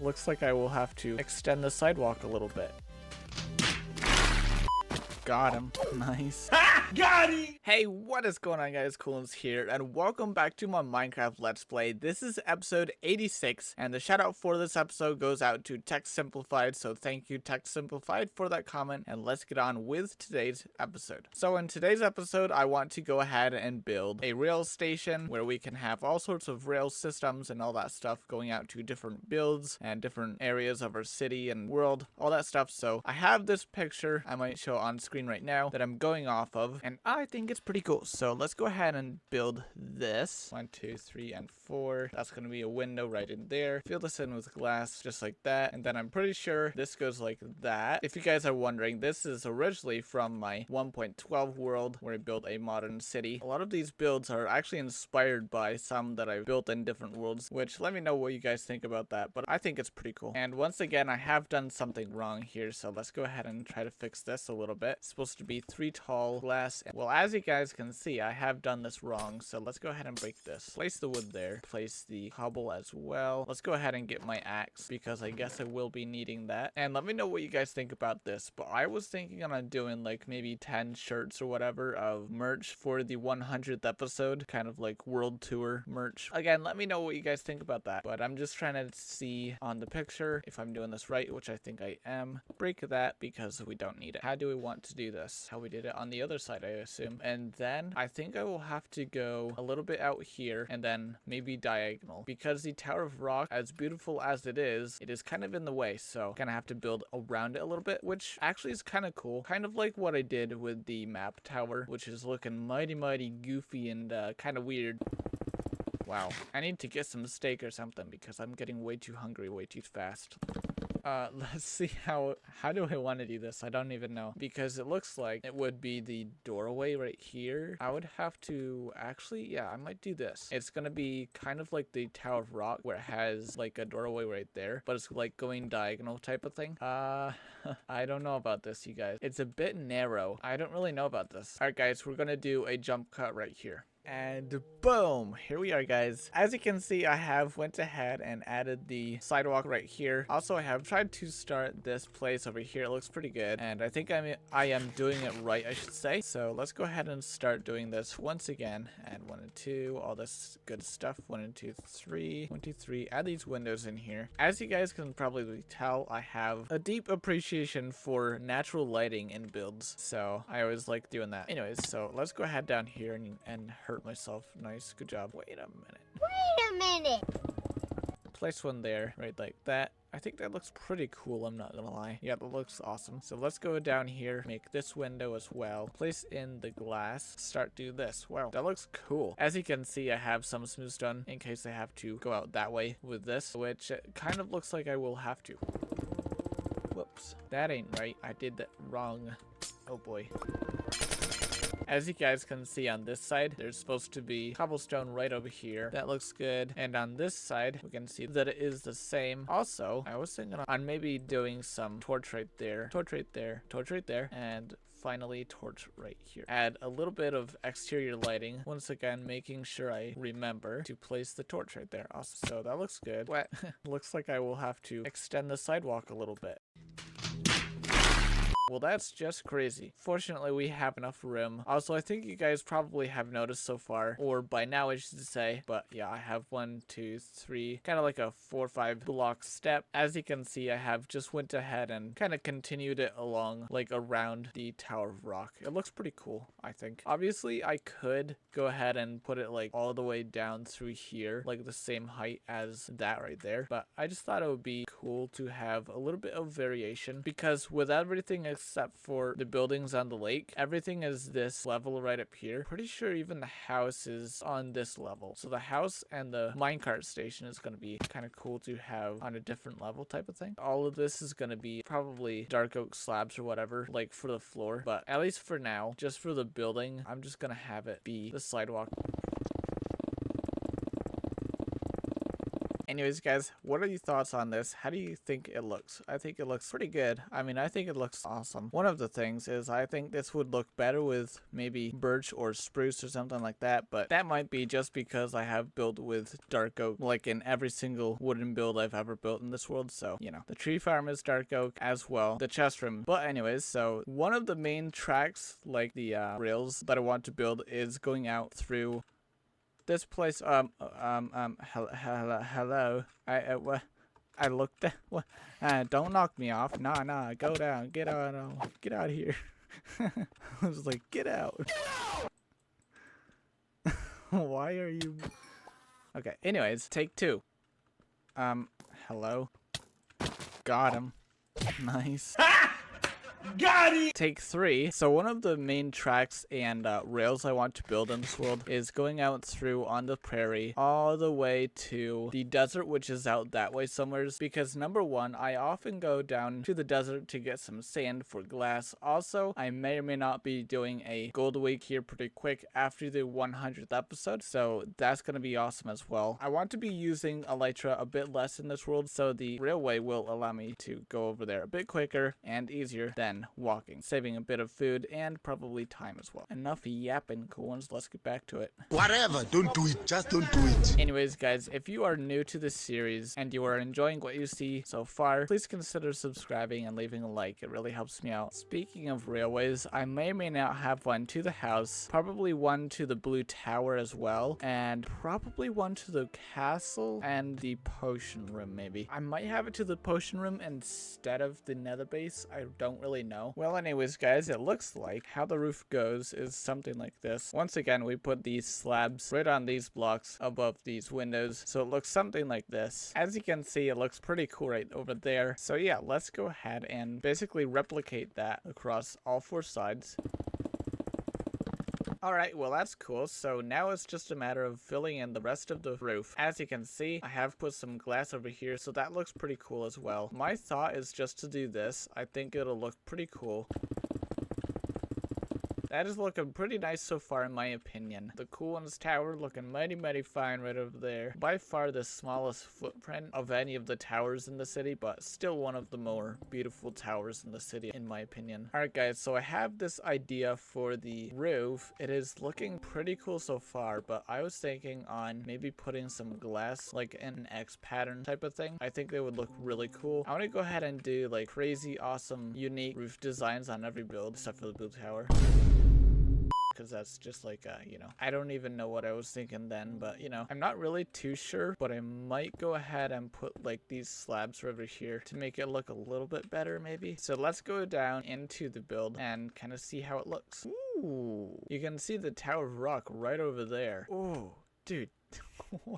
Looks like I will have to extend the sidewalk a little bit. Got him. Nice. Got him! Hey, what is going on, guys? CoolOnez here, and welcome back to my Minecraft Let's Play. This is episode 86, and the shout out for this episode goes out to Text Simplified, so thank you, Text Simplified, for that comment, and let's get on with today's episode. So in today's episode, I want to go ahead and build a rail station where we can have all sorts of rail systems and all that stuff going out to different builds and different areas of our city and world, all that stuff. So I have this picture I might show on screen right now that I'm going off of, and I think it's pretty cool. So let's go ahead and build this. 1, 2, 3, and 4. That's going to be a window right in there. Fill this in with glass just like that, and then I'm pretty sure this goes like that. If you guys are wondering, this is originally from my 1.12 world where I built a modern city. A lot of these builds are actually inspired by some that I've built in different worlds, which let me know what you guys think about that, but I think it's pretty cool. And once again, I have done something wrong here, so let's go ahead and try to fix this a little bit. It's supposed to be 3 tall glass. Well, as you guys can see, I have done this wrong, so let's go ahead and break this. Place the wood there. Place the cobble as well. Let's go ahead and get my axe, because I guess I will be needing that. And let me know what you guys think about this, but I was thinking on doing like maybe 10 shirts or whatever of merch for the 100th episode, kind of like world tour merch. Again, let me know what you guys think about that, but I'm just trying to see on the picture if I'm doing this right, which I think I am. Break that because we don't need it. How do we want to do this? How we did it on the other side, I assume. And then I think I will have to go a little bit out here and then maybe diagonal, because the Tower of Rock, as beautiful as it is kind of in the way, so gonna have to build around it a little bit, which actually is kind of cool, kind of like what I did with the map tower, which is looking mighty goofy and kind of weird. Wow, I need to get some steak or something because I'm getting way too hungry way too fast. Let's see how do I want to do this? I don't even know, because it looks like it would be the doorway right here. I would have to actually, yeah, I might do this. It's gonna be kind of like the Tower of Rock where it has like a doorway right there, but it's like going diagonal type of thing. I don't know about this, you guys. It's a bit narrow. I don't really know about this. All right, guys, we're gonna do a jump cut right here. And boom, here we are, guys. As you can see, I have went ahead and added the sidewalk right here. Also, I have tried to start this place over here. It looks pretty good, and I think I am doing it right, I should say. So let's go ahead and start doing this once again. Add 1 and 2, all this good stuff. 1 and 2, 3. 1, 2, 3. Add these windows in here. As you guys can probably tell, I have a deep appreciation for natural lighting in builds, so I always like doing that. Anyways, so let's go ahead down here and hurt myself. Nice, good job. Wait a minute. Place one there, right like that. I think that looks pretty cool, I'm not gonna lie. Yeah, that looks awesome. So let's go down here, make this window as well. Place in the glass, start do this. Wow, that looks cool. As you can see, I have some smooth stone in case I have to go out that way with this, which kind of looks like I will have to. Whoops, that ain't right. I did that wrong. Oh boy. As you guys can see on this side, there's supposed to be cobblestone right over here. That looks good. And on this side, we can see that it is the same. Also, I was thinking on maybe doing some torch right there, torch right there, torch right there, and finally torch right here. Add a little bit of exterior lighting. Once again, making sure I remember to place the torch right there. Also, so that looks good. What? Looks like I will have to extend the sidewalk a little bit. Well, that's just crazy. Fortunately, we have enough room. Also, I think you guys probably have noticed so far, or by now I should say, but yeah, I have 1, 2, 3, kind of like a 4 or 5 block step. As you can see, I have just went ahead and kind of continued it along, like around the Tower of Rock. It looks pretty cool, I think. Obviously, I could go ahead and put it like all the way down through here, like the same height as that right there, but I just thought it would be cool to have a little bit of variation, because with everything except for the buildings on the lake, everything is this level right up here. Pretty sure even the house is on this level. So the house and the minecart station is going to be kind of cool to have on a different level type of thing. All of this is going to be probably dark oak slabs or whatever, like for the floor. But at least for now, just for the building, I'm just going to have it be the sidewalk. Anyways, guys, what are your thoughts on this? How do you think it looks? I think it looks pretty good. I mean, I think it looks awesome. One of the things is I think this would look better with maybe birch or spruce or something like that, but that might be just because I have built with dark oak, like in every single wooden build I've ever built in this world. So, you know, the tree farm is dark oak as well, the chest room. But anyways, so one of the main tracks, like the rails that I want to build, is going out through this place. Hello. I looked at, don't knock me off. Nah, go down. Get out of here. I was like, get out. Why are you? Okay, anyways, take 2. Hello. Got him. Nice. Got it! Take 3. So one of the main tracks and rails I want to build in this world is going out through on the prairie all the way to the desert, which is out that way somewhere. Because number 1, I often go down to the desert to get some sand for glass. Also, I may or may not be doing a gold week here pretty quick after the 100th episode. So that's going to be awesome as well. I want to be using elytra a bit less in this world, so the railway will allow me to go over there a bit quicker and easier than walking, saving a bit of food and probably time as well. Enough yapping, CoolOnez. Let's get back to it. Whatever, don't do it. Just don't do it. Anyways, guys, if you are new to this series and you are enjoying what you see so far, please consider subscribing and leaving a like. It really helps me out. Speaking of railways, I may or may not have one to the house, probably one to the blue tower as well, and probably one to the castle and the potion room maybe. I might have it to the potion room instead of the nether base. I don't really know. Well, anyways, guys, it looks like how the roof goes is something like this. Once again, we put these slabs right on these blocks above these windows, so it looks something like this. As you can see, it looks pretty cool right over there. So yeah, let's go ahead and basically replicate that across all 4 sides. Alright, well that's cool. So now it's just a matter of filling in the rest of the roof. As you can see, I have put some glass over here, so that looks pretty cool as well. My thought is just to do this. I think it'll look pretty cool. That is looking pretty nice so far in my opinion. The CoolOnez tower looking mighty fine right over there. By far the smallest footprint of any of the towers in the city, but still one of the more beautiful towers in the city in my opinion. Alright guys, so I have this idea for the roof. It is looking pretty cool so far, but I was thinking on maybe putting some glass like an X pattern type of thing. I think they would look really cool. I want to go ahead and do like crazy awesome unique roof designs on every build except for the blue tower. Because that's just like, you know, I don't even know what I was thinking then, but you know, I'm not really too sure, but I might go ahead and put like these slabs over here to make it look a little bit better maybe. So let's go down into the build and kind of see how it looks. Ooh, you can see the Tower of Rock right over there. Oh, dude.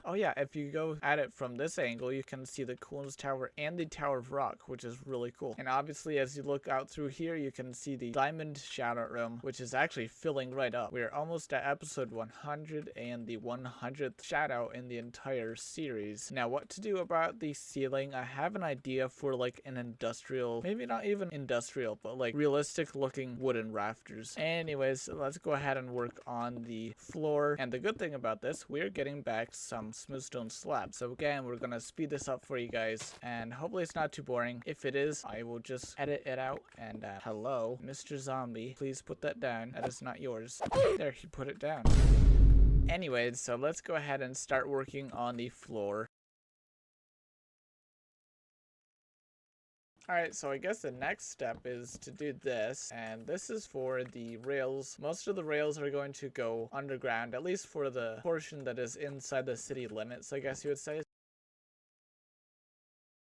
Oh yeah, if you go at it from this angle, you can see the CoolOnez tower and the Tower of Rock, which is really cool. And obviously, as you look out through here, you can see the diamond shoutout room, which is actually filling right up. We're almost at episode 100 and the 100th shoutout in the entire series. Now, what to do about the ceiling? I have an idea for like an industrial, maybe not even industrial, but like realistic looking wooden rafters. Anyways, let's go ahead and work on the floor. And the good thing about this, we're getting back some smooth stone slabs. So again, we're gonna speed this up for you guys, and hopefully it's not too boring. If it is, I will just edit it out. And hello, Mr. Zombie, please put that down. That is not yours. There, he put it down. Anyways, so let's go ahead and start working on the floor. Alright, so I guess the next step is to do this, and this is for the rails. Most of the rails are going to go underground, at least for the portion that is inside the city limits, I guess you would say.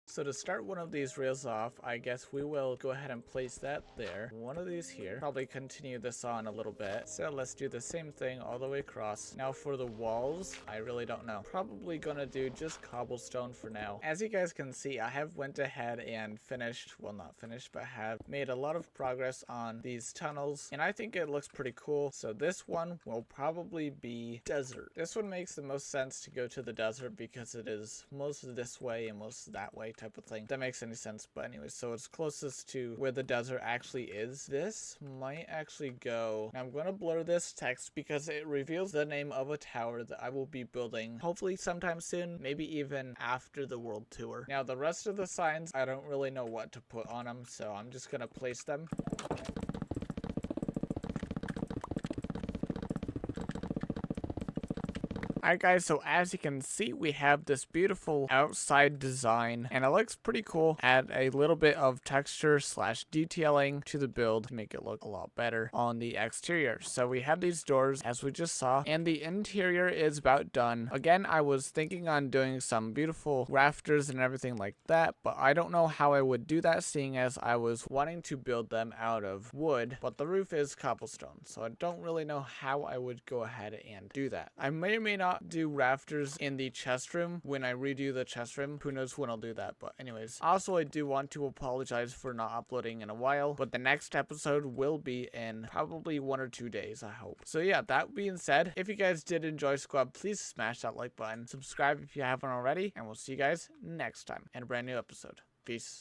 So to start one of these rails off, I guess we will go ahead and place that there. One of these here. Probably continue this on a little bit. So let's do the same thing all the way across. Now for the walls, I really don't know. Probably gonna do just cobblestone for now. As you guys can see, I have went ahead and finished, well not finished, but have made a lot of progress on these tunnels. And I think it looks pretty cool. So this one will probably be desert. This one makes the most sense to go to the desert because it is most this way and most that way type of thing. If that makes any sense. But anyways, so it's closest to where the desert actually is. This might actually go. Now I'm going to blur this text because it reveals the name of a tower that I will be building hopefully sometime soon, maybe even after the world tour. Now the rest of the signs, I don't really know what to put on them, so I'm just going to place them. Alright guys, so as you can see, we have this beautiful outside design, and it looks pretty cool. Add a little bit of texture / detailing to the build to make it look a lot better on the exterior. So we have these doors, as we just saw, and the interior is about done. Again, I was thinking on doing some beautiful rafters and everything like that, but I don't know how I would do that, seeing as I was wanting to build them out of wood, but the roof is cobblestone, so I don't really know how I would go ahead and do that. I may or may not do rafters in the chest room when I redo the chest room. Who knows when I'll do that, but anyways. Also, I do want to apologize for not uploading in a while, but the next episode will be in probably 1 or 2 days, I hope. So yeah, that being said, if you guys did enjoy Squad, please smash that like button, subscribe if you haven't already, and we'll see you guys next time in a brand new episode. Peace.